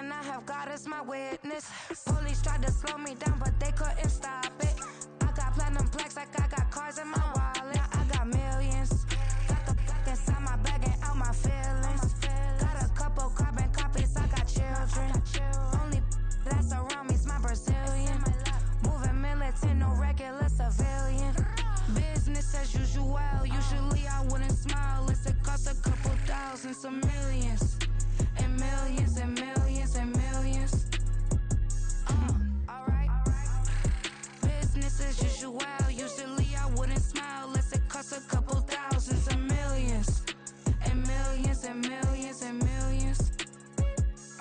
and I have God as my witness. Police tried to slow me down, but they couldn't stop it. I got platinum plaques like I got cars in my wallet. Now I got millions. Got the black inside my bag and out my feelings. Got a couple carbon copies, I got children. Only that's around me's my Brazilian. Moving militant, no regular civilian. Business as usual, usually I wouldn't smile. It's it cost a couple thousands of millions. And millions and millions and millions. Alright. Business as usual, usually I wouldn't smile. Unless it cost a couple thousands of millions. And millions and millions and millions.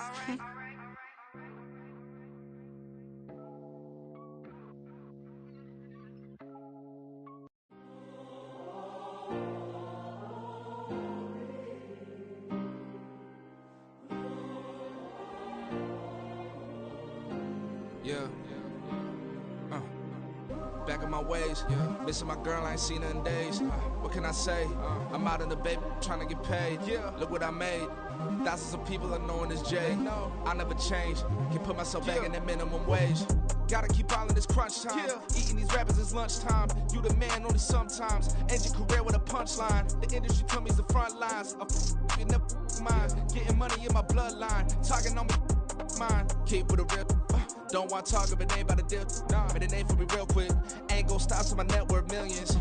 Alright. Yeah. Back in my ways. Missing my girl, I ain't seen her in days. What can I say? I'm out in the baby, trying to get paid. Look what I made. Thousands of people are knowing this Jay. I never change. Can put myself back in that minimum wage. Gotta keep all in this crunch time. Eating these rappers is lunchtime. You the man only sometimes. End your career with a punchline. The industry told me it's the front lines. You never mine. Getting money in my bloodline. Talking on me, mine. Keep with a real. Don't want to talk if it ain't about a dip. But it ain't for me real quick. Ain't gon' stop till my net worth millions.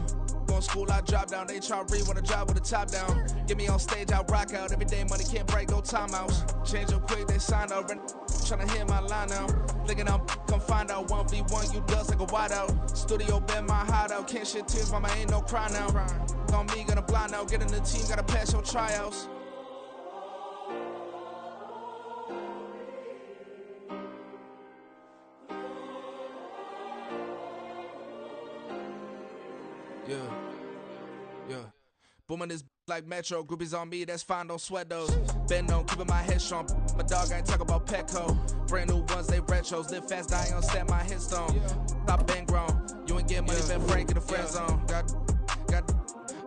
Going school, I drop down. They try to read when I drive with the top down. Get me on stage, I rock out. Every day money can't break, no timeouts. Change up quick, they signed up. Tryna hear my line now. Thinking I'm come find out 1v1, you dust like a wideout. Studio been my hideout. Can't shed tears, mama ain't no cry now. On me, gonna blind out. Get in the team, gotta pass your tryouts. Yeah. Booming this like Metro. Groupies on me, that's fine, don't sweat those. Been on, keeping my head strong. My dog ain't talk about Petco. Brand new ones, they retros. Live fast, die on set my headstone. Stop been grown. You ain't getting money, been Frank in the friend zone. Got.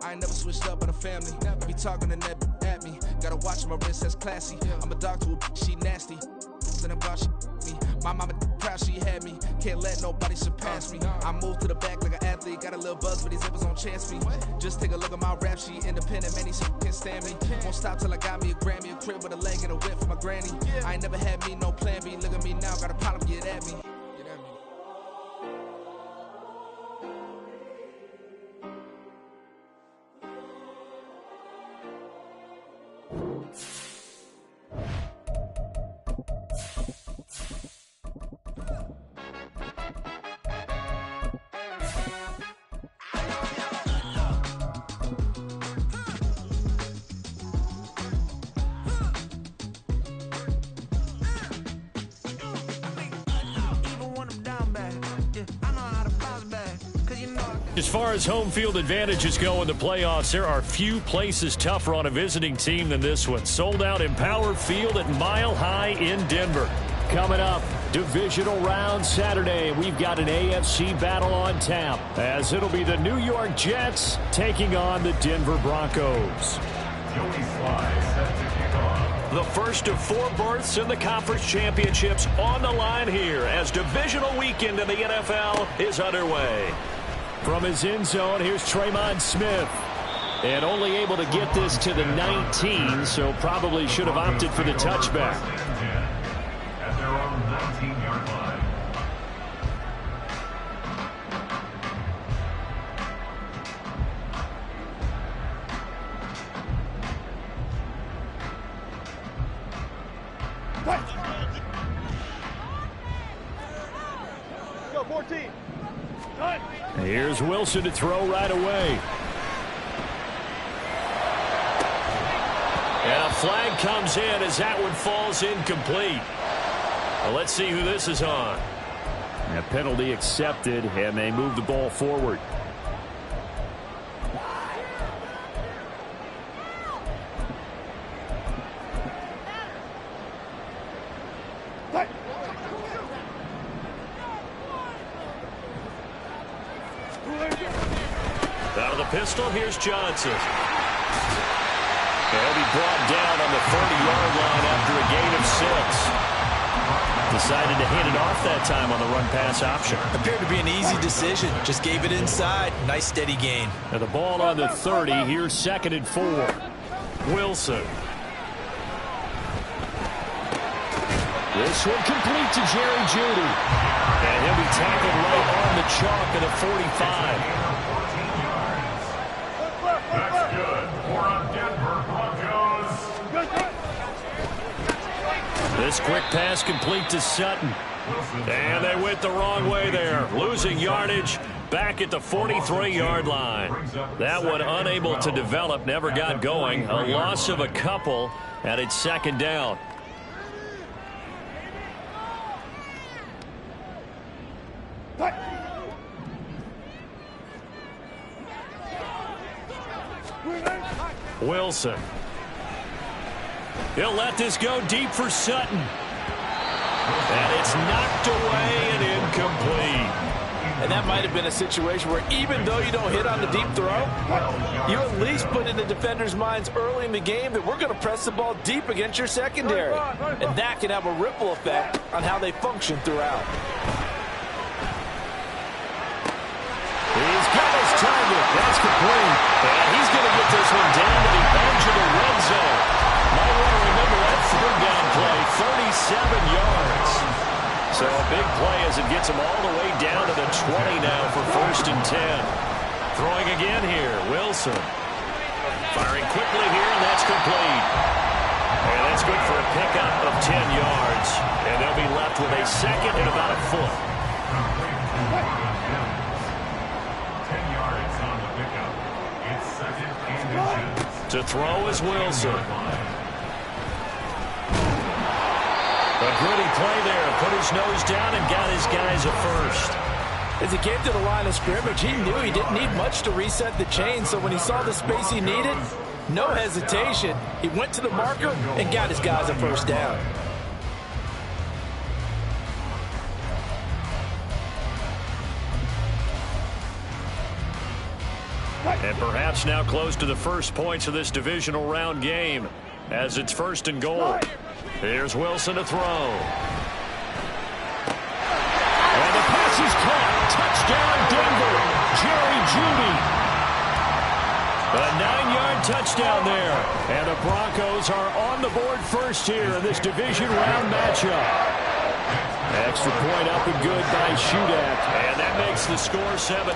I ain't never switched up on a family. Be talking to that at me. Gotta watch my wrist, that's classy. I'm a dog to a she nasty. And I'm God, she me. My mama proud she had me. Can't let nobody surpass me. I move to the back like an athlete. Got a little buzz, but these zippers don't chance me. Just take a look at my rap sheet. Independent, man, these can't stand me. Won't stop till I got me a Grammy, a crib with a leg and a whip for my granny. I ain't never had me no plan B. Look at me now, got a problem, get at me. As far as home field advantages go in the playoffs, there are few places tougher on a visiting team than this one. Sold out Empower Field at Mile High in Denver. Coming up, divisional round Saturday. We've got an AFC battle on tap, as it'll be the New York Jets taking on the Denver Broncos. The first of 4 berths in the conference championships on the line here as divisional weekend in the NFL is underway. From his end zone, here's Tremon Smith. And only able to get this to the 19, so probably should have opted for the touchback. At their own 19-yard line. Go, 14. Here's Wilson to throw right away. And a flag comes in as that one falls incomplete. Well, let's see who this is on. A penalty accepted, and they move the ball forward. Out of the pistol, here's Johnson. He'll be brought down on the 30-yard line after a gain of 6. Decided to hand it off that time on the run-pass option. Appeared to be an easy decision. Just gave it inside. Nice steady gain. And the ball on the 30. Here's 2nd and 4. Wilson. This one complete to Jerry Jeudy. And he'll be tackled right on the chalk at the 45. That's good for a Denver Broncos. This quick pass complete to Sutton. And they went the wrong way there. Losing yardage back at the 43-yard line. That one unable to develop, never got going. A loss of a couple, and it's 2nd down. Wilson. He'll let this go deep for Sutton. And it's knocked away and incomplete. And that might have been a situation where even though you don't hit on the deep throw, you at least put in the defender's minds early in the game that we're going to press the ball deep against your secondary. And that can have a ripple effect on how they function throughout. He's got his target. That's complete. And he's going to get this one down to the edge of the red zone. Might want to remember that 3rd down play, 37 yards. So a big play as it gets him all the way down to the 20 now for 1st and 10. Throwing again here, Wilson. Firing quickly here, and that's complete. And that's good for a pickup of 10 yards. And they'll be left with a 2nd and about a foot. 10 yards on the pickup. It's 2nd and 10. To throw is Wilson. A gritty play there. Put his nose down and got his guys a first. As he came to the line of scrimmage, he knew he didn't need much to reset the chain. So when he saw the space he needed, no hesitation. He went to the marker and got his guys a 1st down. And perhaps now close to the first points of this divisional round game as it's 1st and goal. Here's Wilson to throw. And the pass is caught. Touchdown, Denver. Jerry Jeudy. A 9-yard touchdown there. And the Broncos are on the board first here in this division round matchup. Extra point up and good by Shudak. And that makes the score 7-0.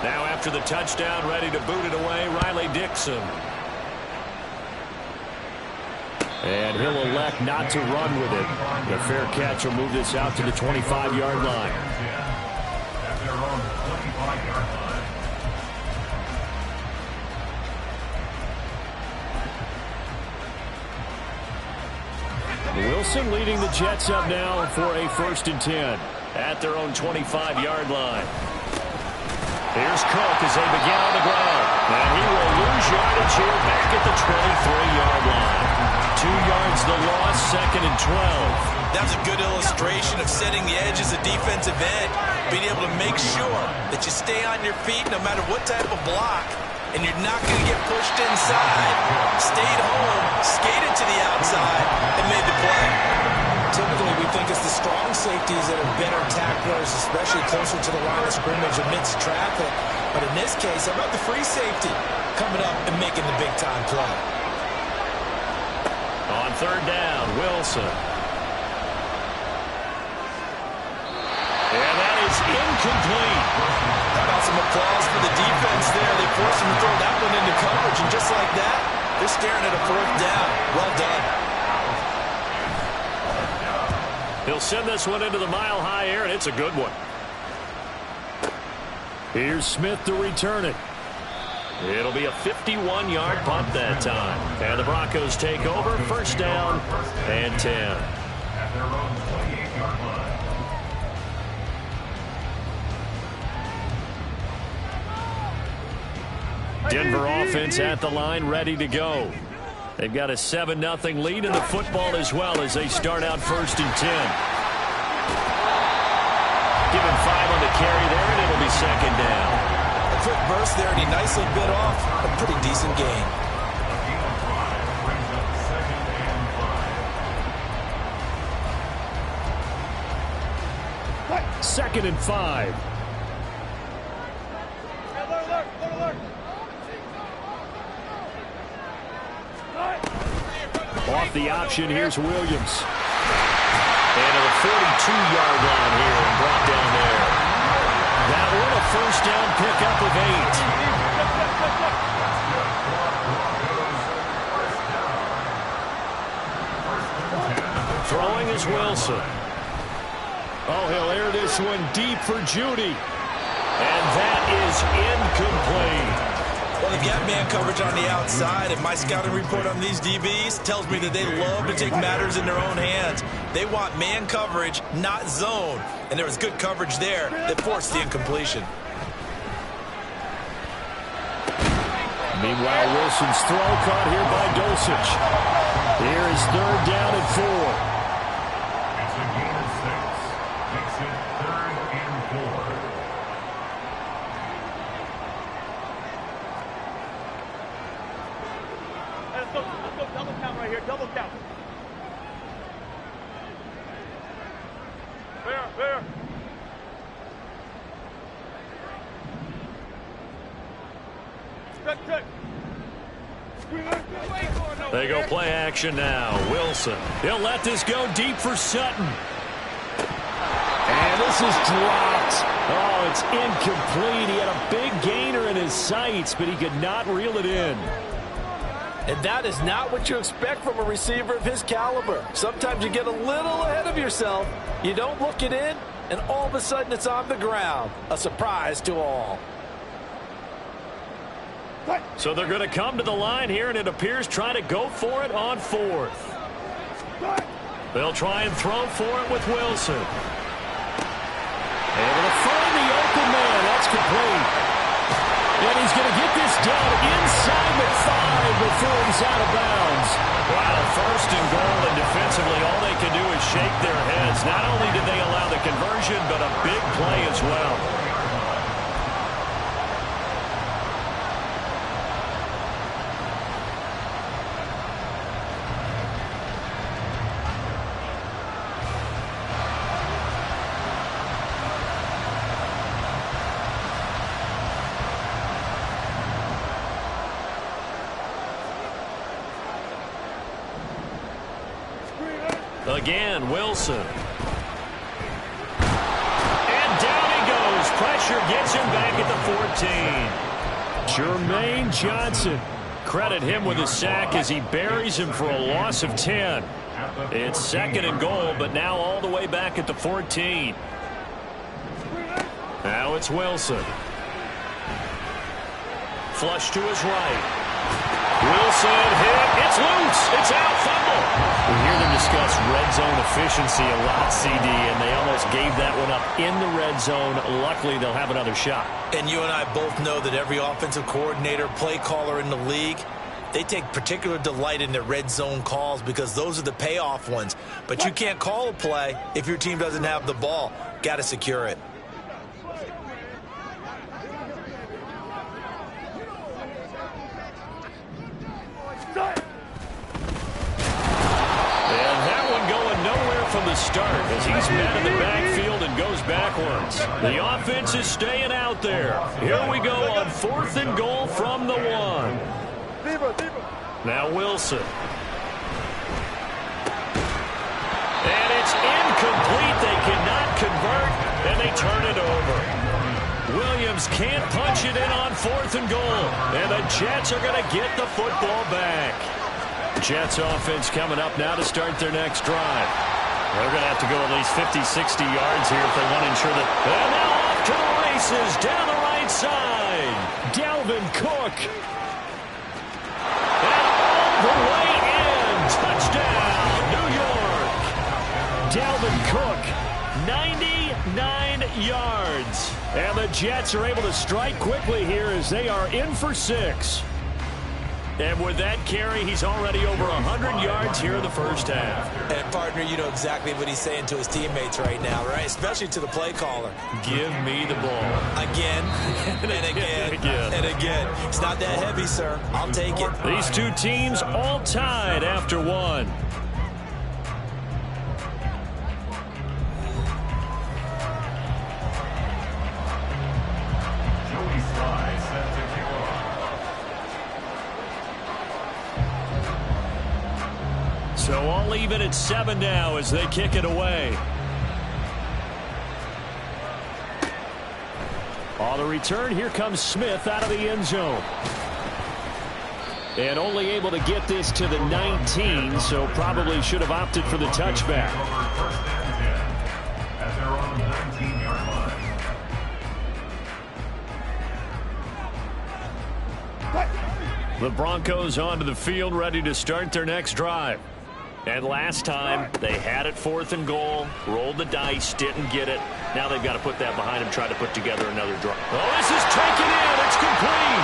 Now after the touchdown, ready to boot it away, Riley Dixon. And he'll elect not to run with it. The fair catch will move this out to the 25-yard line. At their own 25-yard line. Wilson leading the Jets up now for a 1st and 10 at their own 25-yard line. Here's Cook as they begin on the ground. And he will lose yardage here back at the 23-yard line. 2 yards the loss, 2nd and 12. That's a good illustration of setting the edge as a defensive end. Being able to make sure that you stay on your feet no matter what type of block. And you're not going to get pushed inside. Stayed home, skated to the outside, and made the play. Typically, we think it's the strong safeties that are better tacklers, especially closer to the line of scrimmage amidst traffic. But in this case, how about the free safety coming up and making the big-time play? On 3rd down, Wilson. And that is incomplete. How about some applause for the defense there? They forced him to throw that one into coverage, and just like that, they're staring at a 4th down. Well done. He'll send this one into the mile-high air, and it's a good one. Here's Smith to return it. It'll be a 51-yard punt that time. And the Broncos take over, 1st down and 10. At their own 28-yard line. Denver offense at the line, ready to go. They've got a 7-0 lead in the football as well as they start out 1st and 10. Give him 5 on the carry there, and it'll be 2nd down. A quick burst there, and he nicely bit off a pretty decent gain. 2nd and 5. Off the option, here's Williams. And to the 42-yard line here and brought down there. That one a first down pickup of 8. Throwing is Wilson. Oh, he'll air this one deep for Judy. And that is incomplete. Well, they've got man coverage on the outside, and my scouting report on these DBs tells me that they love to take matters in their own hands. They want man coverage, not zone. And there was good coverage there that forced the incompletion. Meanwhile, Wilson's throw caught here by Dulcich. Here is 3rd down and 4. It's a gain of 6. Makes it 3rd and 4. Let's go double count right here, double count. Fair. Check. They go play action now. Wilson. He'll let this go deep for Sutton. And this is dropped. Oh, it's incomplete. He had a big gainer in his sights, but he could not reel it in. And that is not what you expect from a receiver of his caliber. Sometimes you get a little ahead of yourself. You don't look it in, and all of a sudden it's on the ground. A surprise to all. So they're going to come to the line here, and it appears trying to go for it on 4th. They'll try and throw for it with Wilson. Able to find the open man. That's complete. And he's going to get this down inside the 5 before he's out of bounds. Wow, 1st and goal, and defensively all they can do is shake their heads. Not only did they allow the conversion, but a big play as well. Again, Wilson. And down he goes. Pressure gets him back at the 14. Jermaine Johnson. Credit him with a sack as he buries him for a loss of 10. It's 2nd and goal, but now all the way back at the 14. Now it's Wilson. Flush to his right. Wilson hit. It's loose. It's out. Fumble. We hear them discuss red zone efficiency a lot, CD, and they almost gave that one up in the red zone. Luckily, they'll have another shot. And you and I both know that every offensive coordinator, play caller in the league, they take particular delight in their red zone calls because those are the payoff ones. But you can't call a play if your team doesn't have the ball. Got to secure it. From the start as he's met in the backfield and goes backwards. The offense is staying out there. Here we go on 4th and goal from the 1. Now Wilson. And it's incomplete. They cannot convert, and they turn it over. Williams can't punch it in on 4th and goal, and the Jets are going to get the football back. Jets offense coming up now to start their next drive. They're going to have to go at least 50, 60 yards here if they want to ensure that. And now off to the races down the right side. Dalvin Cook. And all the way in. Touchdown, New York. Dalvin Cook, 99 yards. And the Jets are able to strike quickly here as they are in for 6. And with that carry, he's already over 100 yards here in the first half. And, partner, you know exactly what he's saying to his teammates right now, right? Especially to the play caller. Give me the ball. Again, and again, and again. It's not that heavy, sir. I'll take it. These two teams all tied after 1. So all even at 7 now as they kick it away. On the return, here comes Smith out of the end zone. And only able to get this to the 19, so probably should have opted for the touchback. As they're on the 19-yard line. The Broncos onto the field, ready to start their next drive. And last time, they had it 4th and goal, rolled the dice, didn't get it. Now they've got to put that behind them, try to put together another drive. Oh, this is taken in. It's complete.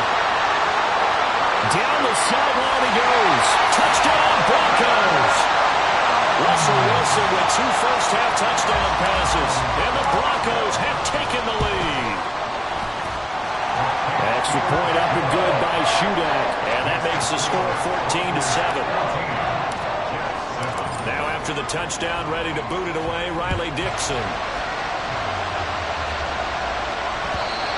Down the sideline he goes. Touchdown, Broncos. Russell Wilson with 2 first-half touchdown passes. And the Broncos have taken the lead. Extra point up and good by Shootout. And that makes the score 14-7. Now after the touchdown, ready to boot it away, Riley Dixon.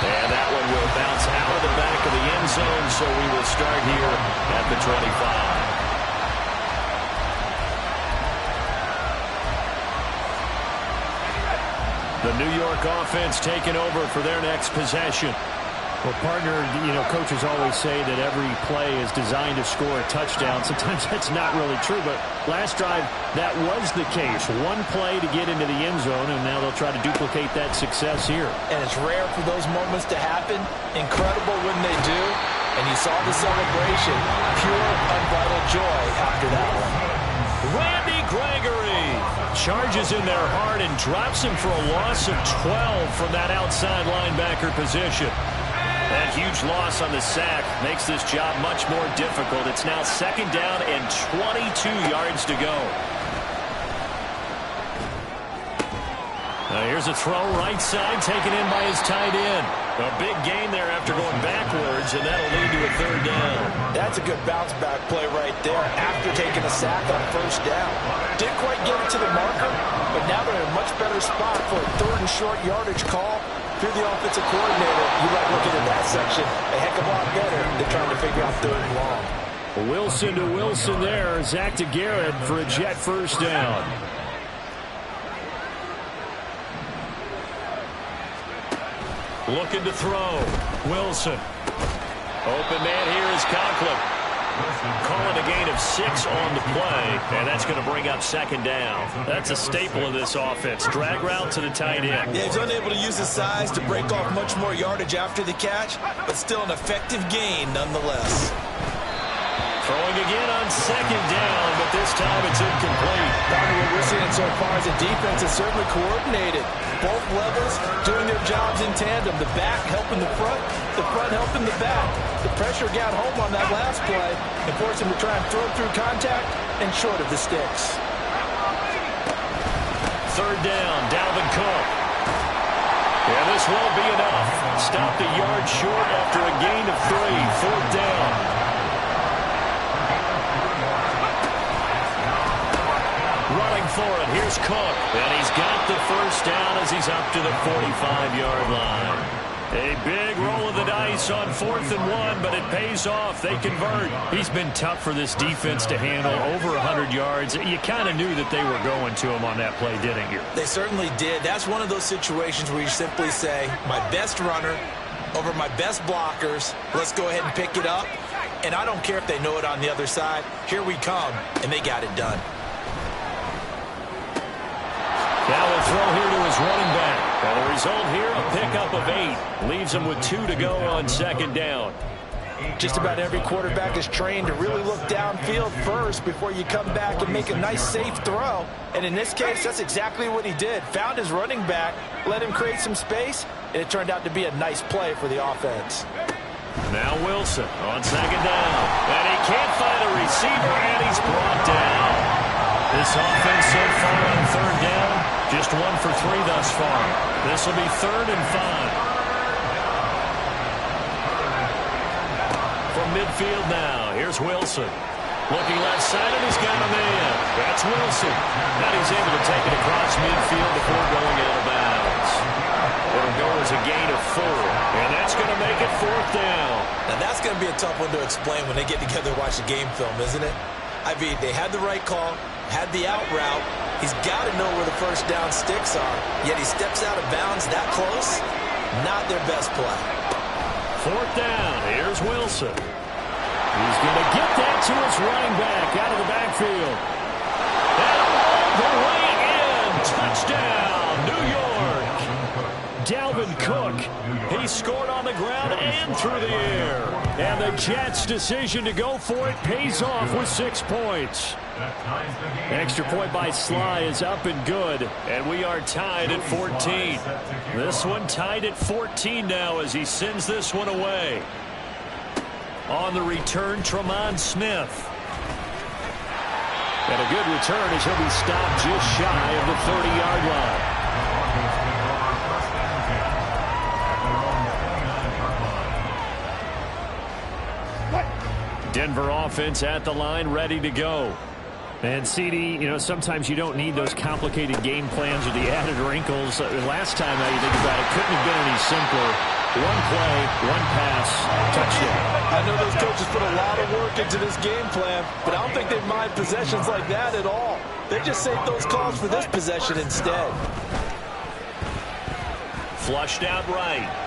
And that one will bounce out of the back of the end zone, so we will start here at the 25. The New York offense taking over for their next possession. Well, partner, coaches always say that every play is designed to score a touchdown. Sometimes that's not really true, but last drive, that was the case. One play to get into the end zone, and now they'll try to duplicate that success here. And it's rare for those moments to happen. Incredible when they do. And you saw the celebration. Pure, unbridled joy after that one. Randy Gregory charges in their heart and drops him for a loss of 12 from that outside linebacker position. That huge loss on the sack makes this job much more difficult. It's now 2nd down and 22 yards to go. Now here's a throw right side taken in by his tight end. A big gain there after going backwards, and that'll lead to a 3rd down. That's a good bounce back play right there after taking a sack on 1st down. Didn't quite get it to the marker, but now they're in a much better spot for a 3rd and short yardage call. If you're the offensive coordinator, you like looking at that section a heck of a lot better than trying to figure out 3rd and long. Wilson to Wilson there. Zach to Garrett for a jet 1st down. Looking to throw. Wilson. Open man here is Conklin. Calling a gain of 6 on the play, and that's going to bring up 2nd down. That's a staple of this offense. Drag route to the tight end. Yeah, he's unable to use his size to break off much more yardage after the catch, but still an effective gain nonetheless. Throwing again on 2nd down, but this time it's incomplete. What we're seeing so far as a defense is certainly coordinated. Both levels doing their jobs in tandem. The back helping the front helping the back. The pressure got home on that last play and forced him to try and throw through contact and short of the sticks. 3rd down, Dalvin Cook. Yeah, this won't be enough. Stopped a yard short after a gain of 3. 4th down. Running for it. Here's Cook. And he's got the 1st down as he's up to the 45-yard line. A big roll of the dice on 4th and 1, but it pays off. They convert. He's been tough for this defense to handle. Over 100 yards. You kind of knew that they were going to him on that play, didn't you? They certainly did. That's one of those situations where you simply say, my best runner over my best blockers. Let's go ahead and pick it up. And I don't care if they know it on the other side. Here we come, and they got it done. Now a throw here to his running back. And the result here, a pickup of 8. Leaves him with 2 to go on 2nd down. Just about every quarterback is trained to really look downfield first before you come back and make a nice, safe throw. And in this case, that's exactly what he did. Found his running back, let him create some space, and it turned out to be a nice play for the offense. Now Wilson on 2nd down. And he can't find a receiver, and he's brought down. This offense so far on 3rd down, just 1 for 3 thus far. This will be 3rd and 5. From midfield now, here's Wilson. Looking left side, and he's got a man. That's Wilson. Now he's able to take it across midfield before going out of bounds. It'll go as a gain of 4, and that's going to make it 4th down. Now that's going to be a tough one to explain when they get together and watch the game film, isn't it? I mean, they had the right call, had the out route. He's got to know where the first down sticks are. Yet he steps out of bounds that close. Not their best play. 4th down. Here's Wilson. He's going to get that to his running back out of the backfield. And all the way in. Touchdown, New York. Dalvin Cook. He scored on the ground and through the air. And the Jets' decision to go for it pays off with 6 points. Extra point by Sly is up and good, and we are tied at 14. This one tied at 14 now as he sends this one away. On the return, Tremont Smith. And a good return as he'll be stopped just shy of the 30-yard line. Denver offense at the line, ready to go. And, CD, you know, sometimes you don't need those complicated game plans or the added wrinkles. Last time, now you think about it, couldn't have been any simpler. One play, one pass, touchdown. I know those coaches put a lot of work into this game plan, but I don't think they mind possessions like that at all. They just save those calls for this possession instead. Flushed out right.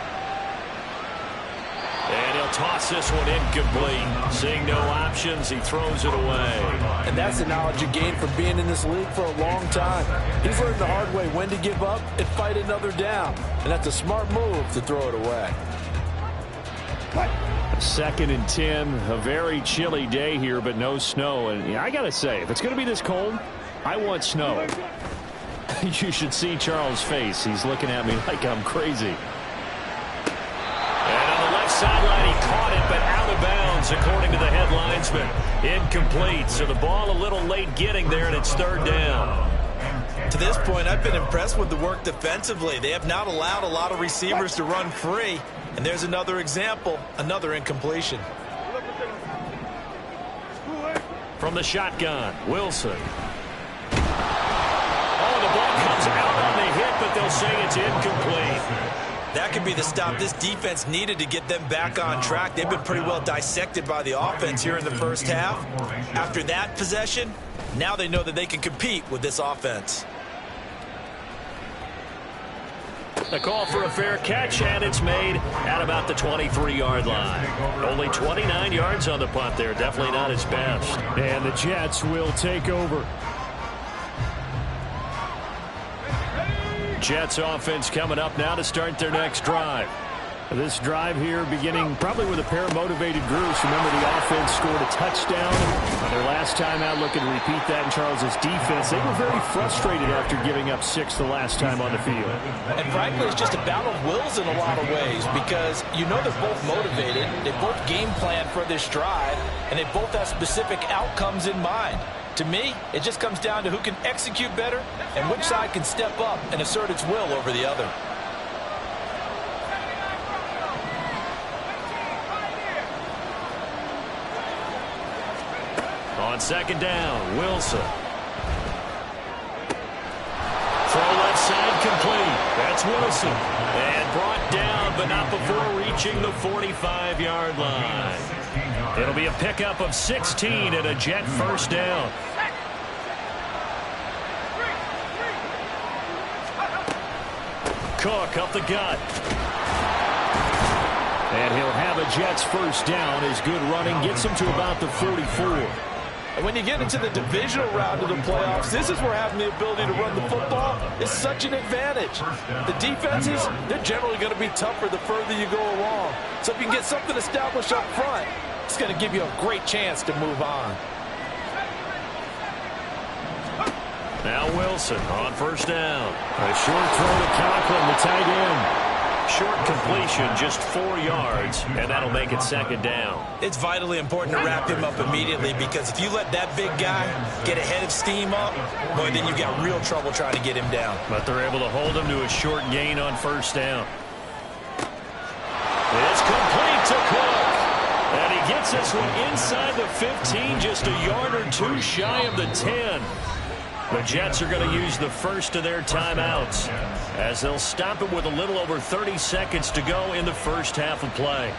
And he'll toss this one incomplete. Seeing no options, he throws it away. And that's the knowledge you gain from being in this league for a long time. He's learned the hard way when to give up and fight another down. And that's a smart move to throw it away. 2nd and 10. A very chilly day here, but no snow. And I got to say, if it's going to be this cold, I want snow. You should see Charles' face. He's looking at me like I'm crazy. Sideline, he caught it, but out of bounds, according to the head linesman. Incomplete, so the ball a little late getting there, and it's 3rd down. To this point, I've been impressed with the work defensively. They have not allowed a lot of receivers to run free, and there's another example, another incompletion. From the shotgun, Wilson. Oh, the ball comes out on the hit, but they'll say it's incomplete. That could be the stop this defense needed to get them back on track. They've been pretty well dissected by the offense here in the first half. After that possession, now they know that they can compete with this offense. A call for a fair catch, and it's made at about the 23-yard line. Only 29 yards on the punt there. Definitely not his best. And the Jets will take over. Jets offense coming up now to start their next drive. This drive here beginning probably with a pair of motivated groups. Remember, the offense scored a touchdown on their last time out. Looking to repeat that in Charles's defense. They were very frustrated after giving up 6 the last time on the field. And frankly, it's just a battle of wills in a lot of ways because you know they're both motivated. They both game plan for this drive, and they both have specific outcomes in mind. To me, it just comes down to who can execute better and which side can step up and assert its will over the other. On 2nd down, Wilson. Throw left side complete. That's Wilson. And brought down, but not before reaching the 45-yard line. It'll be a pickup of 16 and a Jet first down. Cook up the gut. And he'll have a Jets first down. His good running gets him to about the 44. And when you get into the divisional round of the playoffs, this is where having the ability to run the football is such an advantage. The defenses, they're generally going to be tougher the further you go along. So if you can get something established up front, it's going to give you a great chance to move on. Now Wilson on first down. A short throw to Conklin, the tight end. Short completion, just 4 yards, and that'll make it 2nd down. It's vitally important to wrap him up immediately because if you let that big guy get ahead of steam up, boy, then you've got real trouble trying to get him down. But they're able to hold him to a short gain on first down. It's complete to Cook. And he gets this one inside the 15, just a yard or two shy of the 10. The Jets are going to use the first of their timeouts as they'll stop it with a little over 30 seconds to go in the first half of play.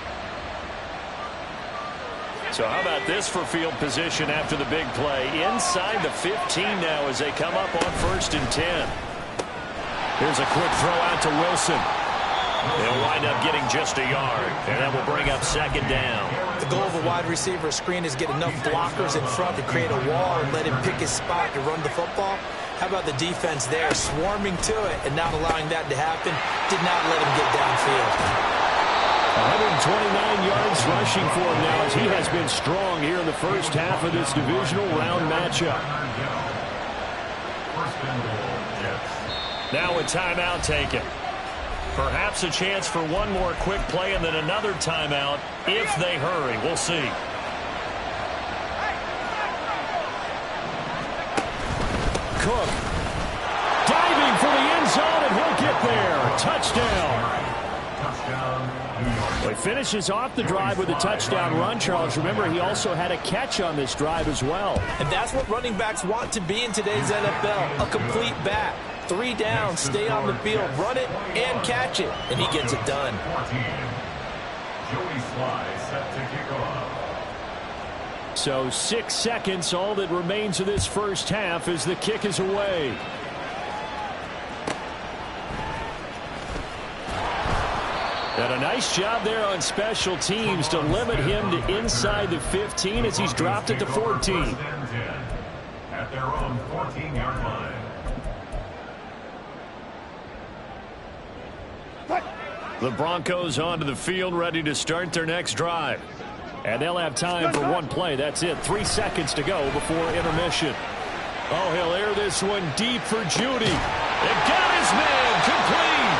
So how about this for field position after the big play? Inside the 15 now as they come up on 1st and 10. Here's a quick throw out to Wilson. They'll wind up getting just a yard, and that will bring up 2nd down. The goal of a wide receiver screen is get enough blockers in front to create a wall and let him pick his spot to run the football. How about the defense there, swarming to it and not allowing that to happen? Did not let him get downfield. 129 yards rushing for him now as he has been strong here in the first half of this divisional round matchup. Now a timeout taken. Perhaps a chance for one more quick play and then another timeout if they hurry. We'll see. Cook diving for the end zone, and he'll get there. Touchdown. Well, he finishes off the drive with a touchdown run, Charles. Remember, he also had a catch on this drive as well. And that's what running backs want to be in today's NFL, a complete back. 3 down, stay on the field, run it, and catch it. And he gets it done. So 6 seconds, all that remains of this first half as the kick is away. And a nice job there on special teams to limit him to inside the 15 as he's dropped it to 14. At their own 14-yard line. The Broncos onto the field, ready to start their next drive. And they'll have time for one play. That's it. 3 seconds to go before intermission. Oh, he'll air this one deep for Judy. They got his man complete.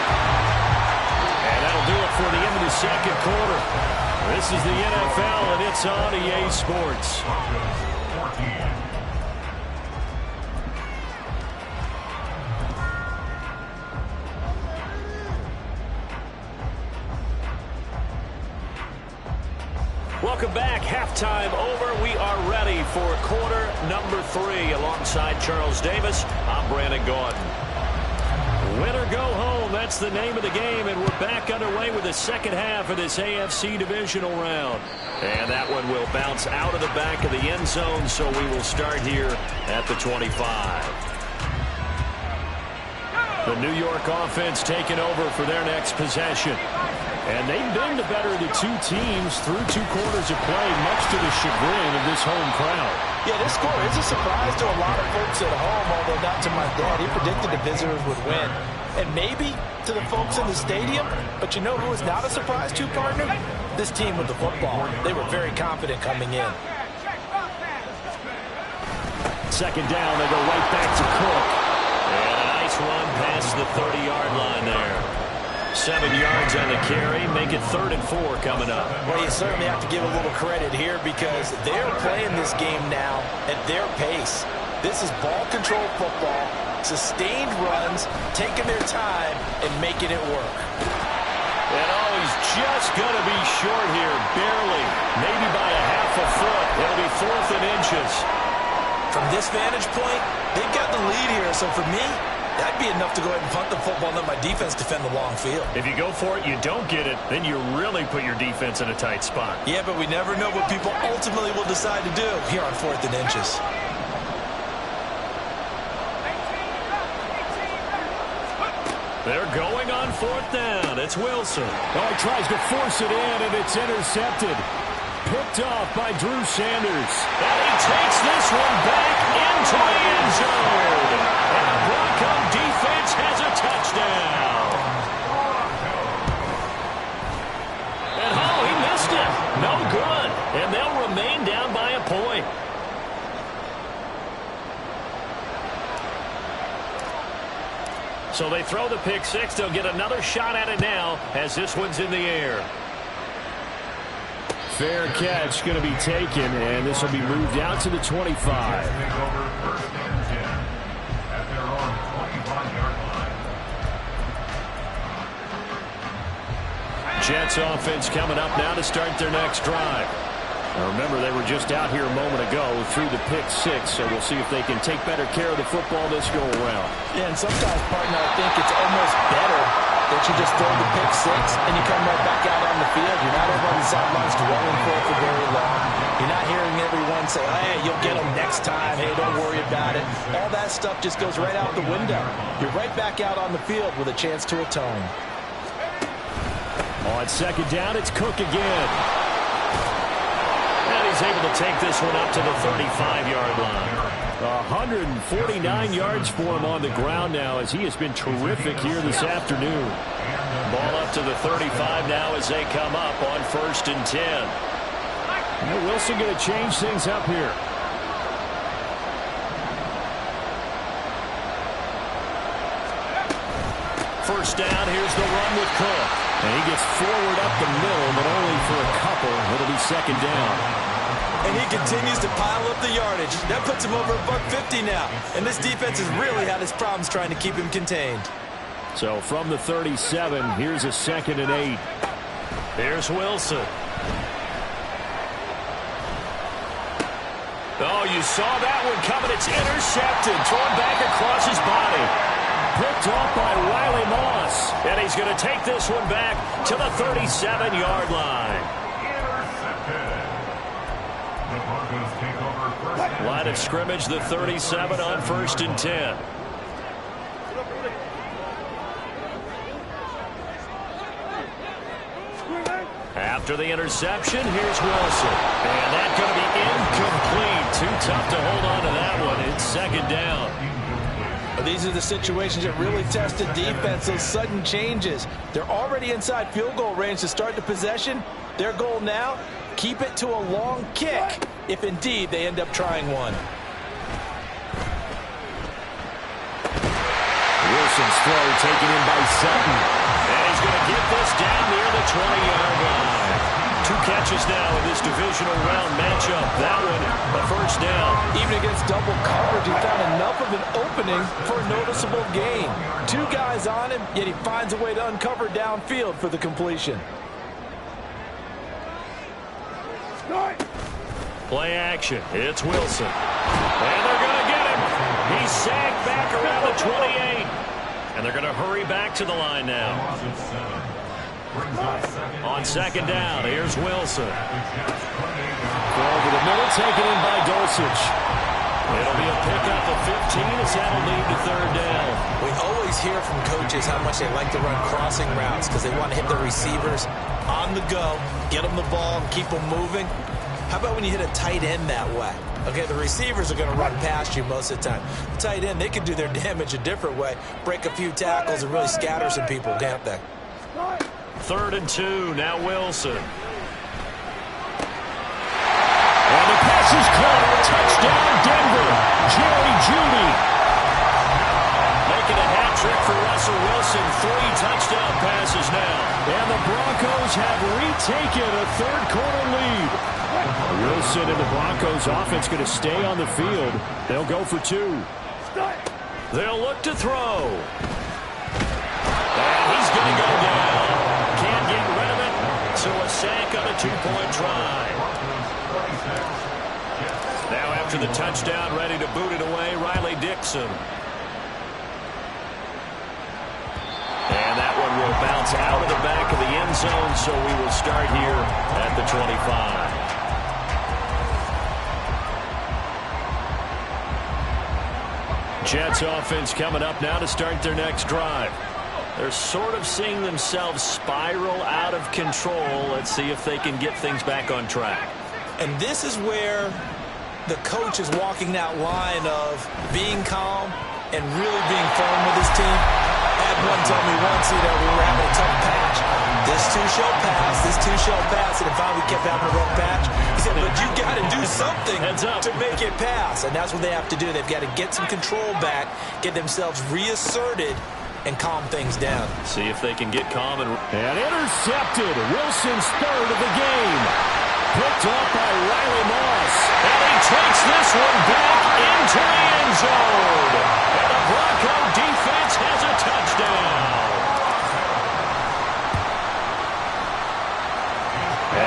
And that'll do it for the end of the second quarter. This is the NFL, and it's on EA Sports. Welcome back. Halftime over. We are ready for quarter number 3. Alongside Charles Davis, I'm Brandon Gordon. Win or go home. That's the name of the game, and we're back underway with the second half of this AFC Divisional round. And that one will bounce out of the back of the end zone, so we will start here at the 25. The New York offense taking over for their next possession. And they've been the better of the 2 teams through 2 quarters of play, much to the chagrin of this home crowd. Yeah, this score is a surprise to a lot of folks at home, although not to my dad. He predicted the visitors would win. And maybe to the folks in the stadium, but you know who is not a surprise to, partner? This team with the football. They were very confident coming in. Second down, they go right back to Cook. And a nice run past the 30-yard line there. 7 yards on the carry, make it 3rd and 4 coming up. Well, you certainly have to give a little credit here because they're playing this game now at their pace. This is ball control football, sustained runs, taking their time, and making it work. And oh, he's just going to be short here, barely, maybe by a half a foot. It'll be 4th and inches. From this vantage point, they've got the lead here, so for me, that'd be enough to go ahead and punt the football and let my defense defend the long field. If you go for it, you don't get it, then you really put your defense in a tight spot. Yeah, but we never know what people ultimately will decide to do here on 4th and inches. They're going on 4th down. It's Wilson. Oh, he tries to force it in, and it's intercepted. Picked off by Drew Sanders. And he takes this one back into the end zone. And the Bronco defense has a touchdown. And oh, he missed it. No good. And they'll remain down by a point. So they throw the pick 6. They'll get another shot at it now as this one's in the air. Fair catch going to be taken, and this will be moved out to the 25. Jets offense coming up now to start their next drive. Now remember, they were just out here a moment ago through the pick 6, so we'll see if they can take better care of the football this go around. Yeah, and sometimes, partner, I think it's almost better that you just throw the pick six and you come right back out on the field. You're not over on the sidelines dwelling for it for very long. You're not hearing everyone say, hey, you'll get them next time. Hey, don't worry about it. All that stuff just goes right out the window. You're right back out on the field with a chance to atone. On second down, it's Cook again. And he's able to take this one up to the 35-yard line. 149 yards for him on the ground now as he has been terrific here this afternoon. Ball up to the 35 now as they come up on 1st and 10. And Wilson going to change things up here. First down, here's the run with Cook. And he gets forward up the middle, but only for a couple. It'll be second down. And he continues to pile up the yardage. That puts him over $150 now. And this defense has really had its problems trying to keep him contained. So from the 37, here's a 2nd and 8. Here's Wilson. Oh, you saw that one coming. It's intercepted. Thrown back across his body. Picked off by Riley Moss. And he's going to take this one back to the 37-yard line. Line of scrimmage, the 37 on 1st and 10. After the interception, here's Wilson. And that's going to be incomplete. Too tough to hold on to that one. It's second down. These are the situations that really test the defense, those sudden changes. They're already inside field goal range to start the possession. Their goal now, keep it to a long kick, if indeed they end up trying one. Wilson's throw taken in by Sutton. And he's going to get this down near the 20-yard line. 2 catches now in this divisional round matchup. That one, a first down. Even against double coverage, he found enough of an opening for a noticeable gain. 2 guys on him, yet he finds a way to uncover downfield for the completion. Play action. It's Wilson. And they're going to get him. He's sagged back around the 28. And they're going to hurry back to the line now. On second down, here's Wilson. Over the middle, taken in by Dulcich. It'll be a pickup of 15 as that'll lead to third down. We always hear from coaches how much they like to run crossing routes because they want to hit the receivers on the go, get them the ball, and keep them moving. How about when you hit a tight end that way? Okay, the receivers are going to run past you most of the time. The tight end, they can do their damage a different way, break a few tackles, and really scatter some people, can't they? 3rd and 2, now Wilson. And the pass is caught. Touchdown, Denver. Jerry Jeudy. Making a hat trick for Russell Wilson. 3 touchdown passes now. And the Broncos have retaken a third-quarter lead. Wilson and the Broncos offense going to stay on the field. They'll go for 2. They'll look to throw. And he's going to go down. Can't get rid of it. So a sack on a 2-point try. Now after the touchdown, ready to boot it away, Riley Dixon. And that one will bounce out of the back of the end zone, so we will start here at the 25. Jets offense coming up now to start their next drive. They're sort of seeing themselves spiral out of control. Let's see if they can get things back on track. And this is where the coach is walking that line of being calm and really being firm with his team. I had one tell me once, we were having a tough patch. This too shall pass, this too shall pass. And finally we kept having a rough patch. He said, but you got to do something to make it pass. And that's what they have to do. They've got to get some control back, get themselves reasserted, and calm things down. See if they can get calm. And intercepted. Wilson's 3rd of the game. Picked up by Riley Moss. And he takes this one back into the end zone. And the Bronco defense has a touchdown.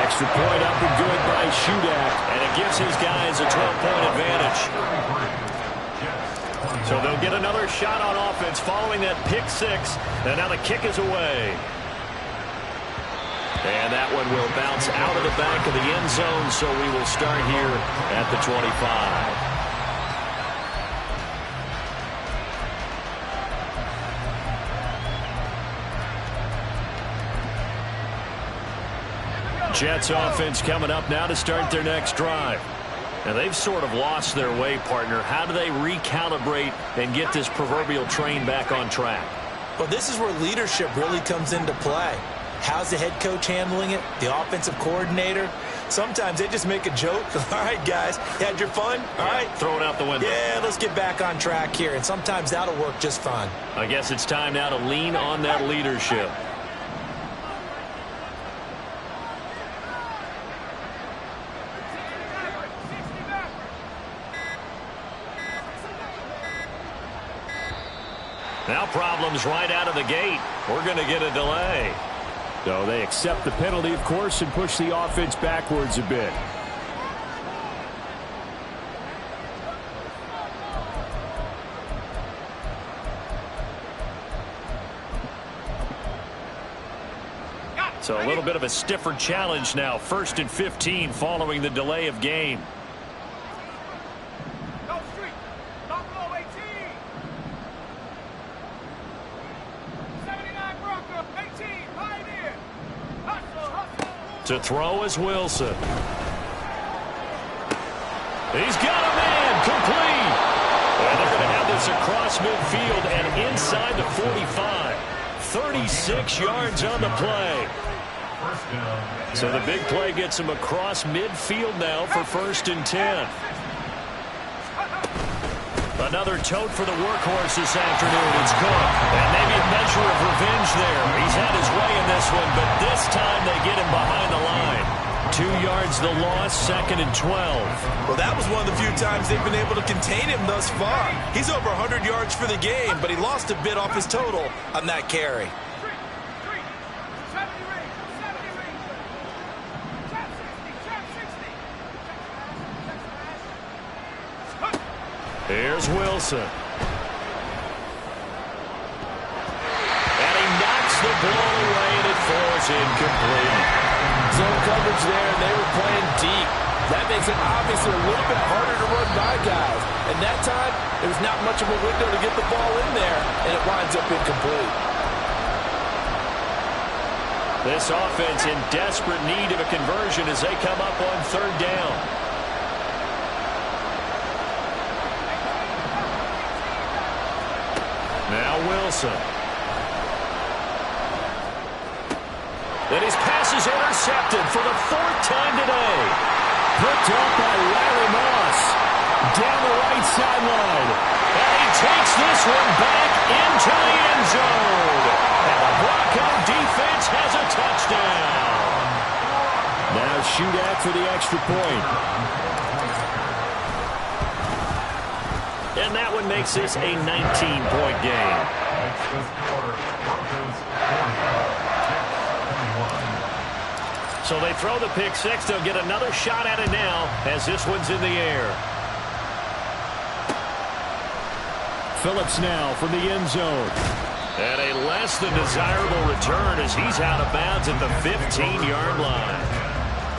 Extra point up and good by Shudak. And it gives his guys a 12-point advantage. So they'll get another shot on offense following that pick six. And now the kick is away. And that one will bounce out of the back of the end zone, so we will start here at the 25. Jets offense coming up now to start their next drive. Now they've sort of lost their way, partner. How do they recalibrate and get this proverbial train back on track? Well, this is where leadership really comes into play. How's the head coach handling it? The offensive coordinator? Sometimes they just make a joke. All right, guys, you had your fun? All right. Throw it out the window. Yeah, let's get back on track here. And sometimes that'll work just fine. I guess it's time now to lean on that leadership. Now problems right out of the gate. We're going to get a delay. So they accept the penalty, of course, and push the offense backwards a bit. So a little bit of a stiffer challenge now. 1st and 15 following the delay of game. To throw is Wilson. He's got a man complete. And they're going to have this across midfield and inside the 45. 36 yards on the play. So the big play gets him across midfield now for 1st and 10. Another tote for the workhorse this afternoon. It's Cook. And maybe a measure of revenge there. He's had his way in this one, but this time they get him behind the line. 2 yards the loss, 2nd and 12. Well, that was one of the few times they've been able to contain him thus far. He's over 100 yards for the game, but he lost a bit off his total on that carry. Here's Wilson. And he knocks the ball away, and it falls incomplete. Zone coverage there, and they were playing deep. That makes it obviously a little bit harder to run by guys. And that time, there was not much of a window to get the ball in there, and it winds up incomplete. This offense in desperate need of a conversion as they come up on 3rd down. Now Wilson. And his pass is intercepted for the 4th time today. Picked up by Larry Moss. Down the right sideline. And he takes this one back into the end zone. And the Bronco defense has a touchdown. Now shootout for the extra point. And that one makes this a 19-point game. So they throw the pick six. They'll get another shot at it now as this one's in the air. Phillips now from the end zone. And a less than desirable return as he's out of bounds at the 15-yard line.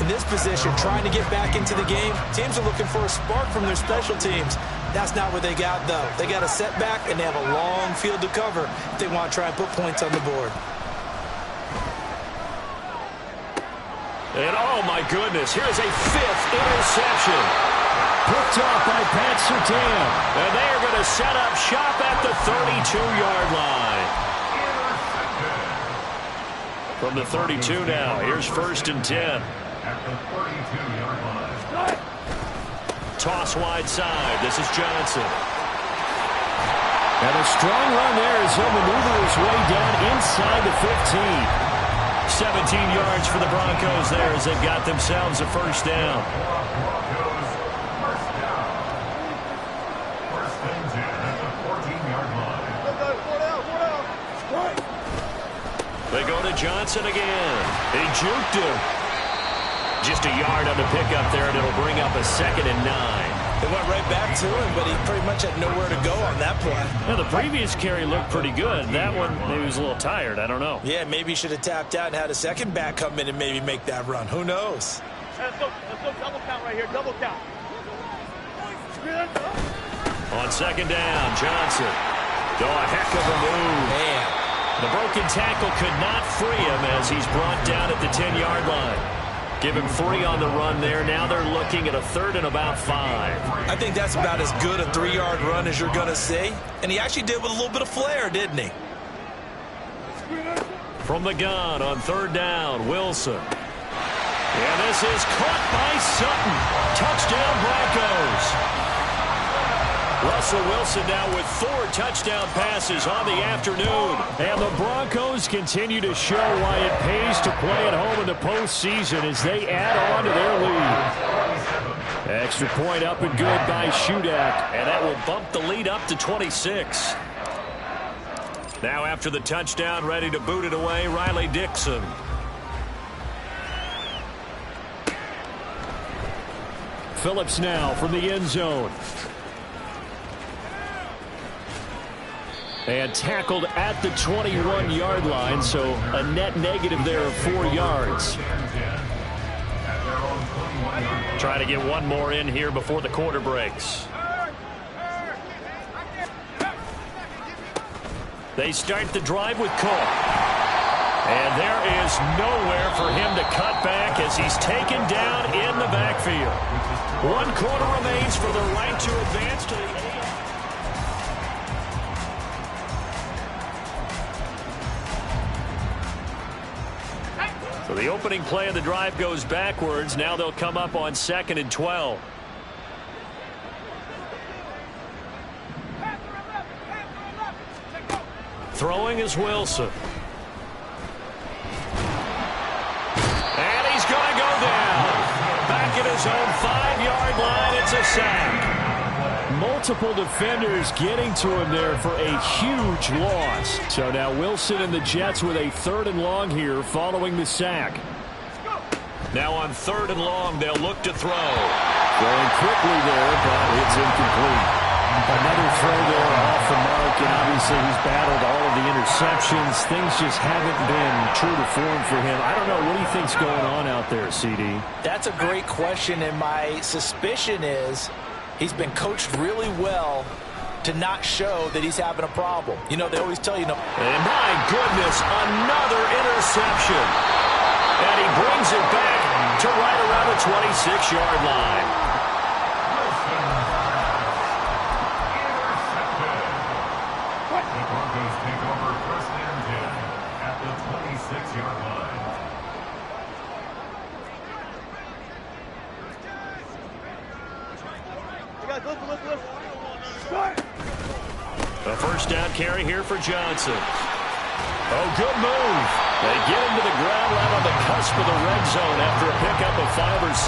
In this position, trying to get back into the game, teams are looking for a spark from their special teams. That's not what they got, though. They got a setback, and they have a long field to cover if they want to try and put points on the board. And, oh, my goodness, here's a 5th interception. Picked off by Pat Surtain. And they are going to set up shop at the 32-yard line. From the 32 now, here's 1st and 10. At the 32-yard line. Toss wide side. This is Johnson. And a strong run there as he'll maneuver his way down inside the 15. 17 yards for the Broncos there as they've got themselves a 1st down. Broncos, 1st down. 1st and 10 at the 14-yard line. They go to Johnson again. He juked him. Just a yard on the pickup there, and it'll bring up a 2nd and 9. It went right back to him, but he pretty much had nowhere to go on that play. Now, the previous carry looked pretty good. That one, maybe he was a little tired. I don't know. Yeah, maybe he should have tapped out and had a second back come in and maybe make that run. Who knows? Let's go double count right here. Double count. On second down, Johnson. Oh, a heck of a move. Man. The broken tackle could not free him as he's brought down at the 10-yard line. Give him 3 on the run there. Now they're looking at a 3rd and about 5. I think that's about as good a 3-yard run as you're going to see. And he actually did with a little bit of flair, didn't he? From the gun on 3rd down, Wilson. And this is caught by Sutton. Touchdown, Broncos. Russell Wilson now with 4 touchdown passes on the afternoon. And the Broncos continue to show why it pays to play at home in the postseason as they add on to their lead. Extra point up and good by Shudak. And that will bump the lead up to 26. Now after the touchdown, ready to boot it away, Riley Dixon. Phillips now from the end zone. And tackled at the 21-yard line, so a net negative there of 4 yards. Try to get one more in here before the quarter breaks. They start the drive with Cook. And there is nowhere for him to cut back as he's taken down in the backfield. 1 quarter remains for the right to advance to the AFC. So the opening play of the drive goes backwards. Now they'll come up on 2nd and 12. Throwing is Wilson. And he's going to go down. Back at his own 5-yard line. It's a sack. Multiple defenders getting to him there for a huge loss. So now Wilson and the Jets with a 3rd and long here following the sack. Now on 3rd and long, they'll look to throw. Going quickly there, but it's incomplete. Another throw there off the mark, and obviously he's battled all of the interceptions. Things just haven't been true to form for him. I don't know. What do you think's going on out there, CD? That's a great question, and my suspicion is he's been coached really well to not show that he's having a problem. You know, they always tell you. And my goodness, another interception. And he brings it back to right around the 26-yard line. The Broncos take over 1st and 10 at the 26-yard line. A 1st down carry here for Johnson. Oh, good move. They get him to the ground right on the cusp of the red zone after a pickup of 5 or 6.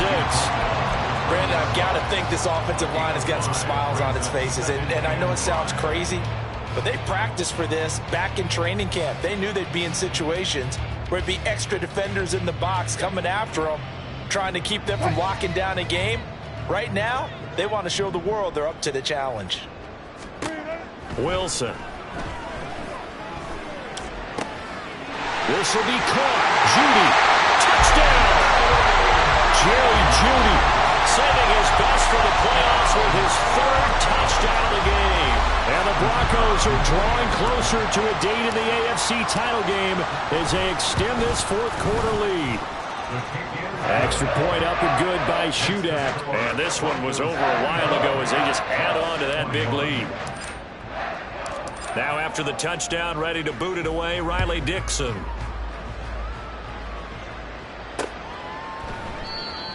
Brandon, I've got to think this offensive line has got some smiles on its faces. And I know it sounds crazy, but they practiced for this back in training camp. They knew they'd be in situations where it'd be extra defenders in the box coming after them, trying to keep them from locking down a game. Right now, they want to show the world they're up to the challenge. Wilson. This will be caught. Judy. Touchdown. Jerry Judy saving his best for the playoffs with his 3rd touchdown of the game. And the Broncos are drawing closer to a date in the AFC title game as they extend this 4th quarter lead. Extra point up and good by Shudak. And this one was over a while ago as they just add on to that big lead. Now after the touchdown, ready to boot it away, Riley Dixon.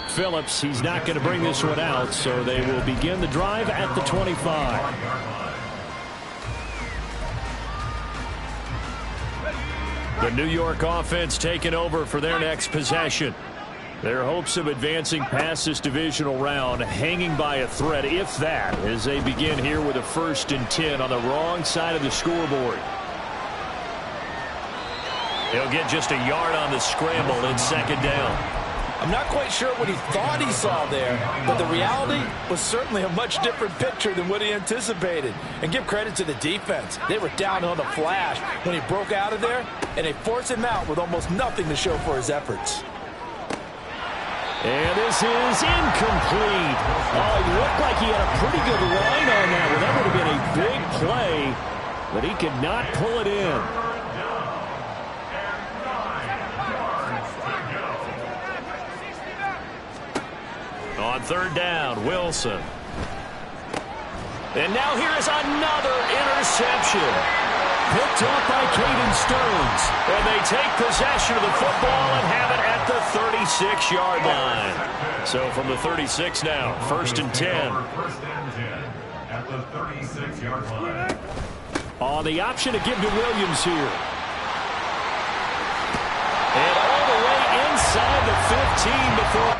Phillips, he's not going to bring this one out, so they will begin the drive at the 25. The New York offense taking over for their next possession. Their hopes of advancing past this divisional round hanging by a thread, if that, as they begin here with a 1st and 10 on the wrong side of the scoreboard. He'll get just a yard on the scramble in 2nd down. I'm not quite sure what he thought he saw there, but the reality was certainly a much different picture than what he anticipated. And give credit to the defense. They were down on a flash when he broke out of there, and they forced him out with almost nothing to show for his efforts. And this is incomplete. Oh, it looked like he had a pretty good line on that. Well, that would have been a big play, but he could not pull it in. On third down, Wilson. And now here is another interception. Picked off by Caden Stearns. And they take possession of the football and have it at the 36-yard line. So from the 36 now, 1st and 10. First and 10 at the 36-yard line. Oh, the option to give to Williams here. And all the way inside the 15 before...